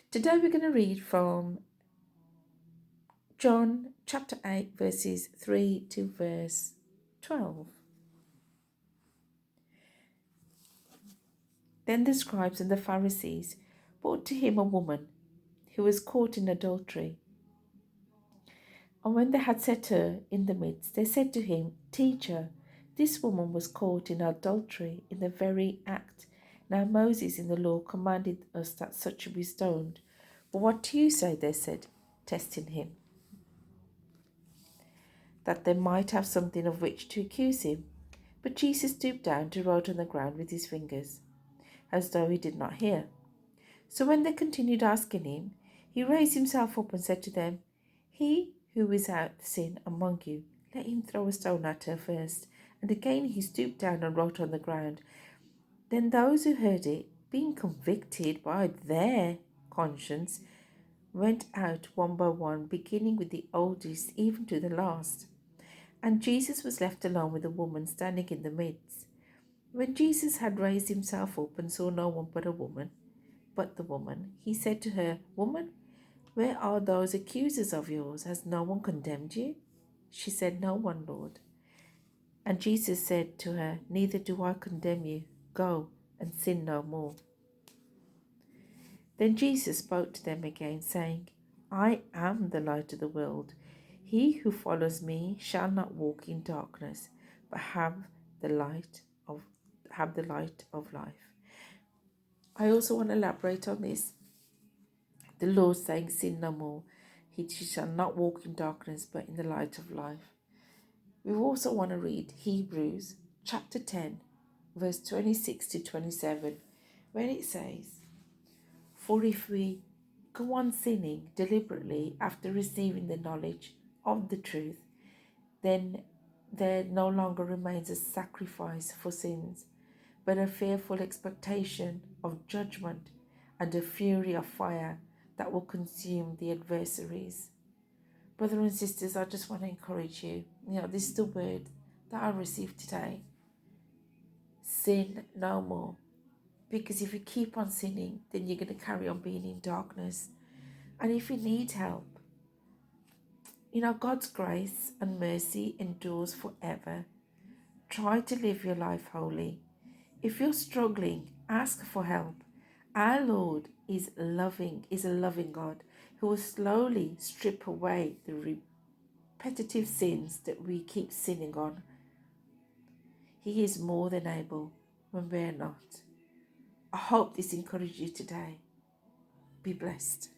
Today we're going to read from John chapter 8, verses 3 to verse 12. Then the scribes and the Pharisees brought to him a woman who was caught in adultery. And when they had set her in the midst, they said to him, Teacher, this woman was caught in adultery in the very act. Now Moses in the law commanded us that such should be stoned. But what do you say? They said, testing him, that they might have something of which to accuse him. But Jesus stooped down to write on the ground with his fingers, as though he did not hear. So when they continued asking him, he raised himself up and said to them, He who is without sin among you, let him throw a stone at her first. And again he stooped down and wrote on the ground. Then those who heard it, being convicted by their conscience, went out one by one, beginning with the oldest even to the last. And Jesus was left alone with a woman standing in the midst. When Jesus had raised himself up and saw no one but the woman, he said to her, Woman, where are those accusers of yours? Has no one condemned you? She said, No one, Lord. And Jesus said to her, Neither do I condemn you. Go and sin no more. Then Jesus spoke to them again, saying, I am the light of the world. He who follows me shall not walk in darkness, but the light of have the light of life. I also want to elaborate on this. The Lord saying, Sin no more. He shall not walk in darkness, but in the light of life. We also want to read Hebrews chapter 10, verse 26 to 27, where it says, For if we go on sinning deliberately after receiving the knowledge of the truth, then there no longer remains a sacrifice for sins, but a fearful expectation of judgment and a fury of fire that will consume the adversaries. Brothers and sisters, I just want to encourage you. This is the word that I received today. Sin no more. Because if you keep on sinning, then you're going to carry on being in darkness. And if you need help, God's grace and mercy endures forever. Try to live your life holy. If you're struggling, ask for help. Our Lord is a loving God who will slowly strip away the repetitive sins that we keep sinning on. He is more than able when we're not. I hope this encourages you today. Be blessed.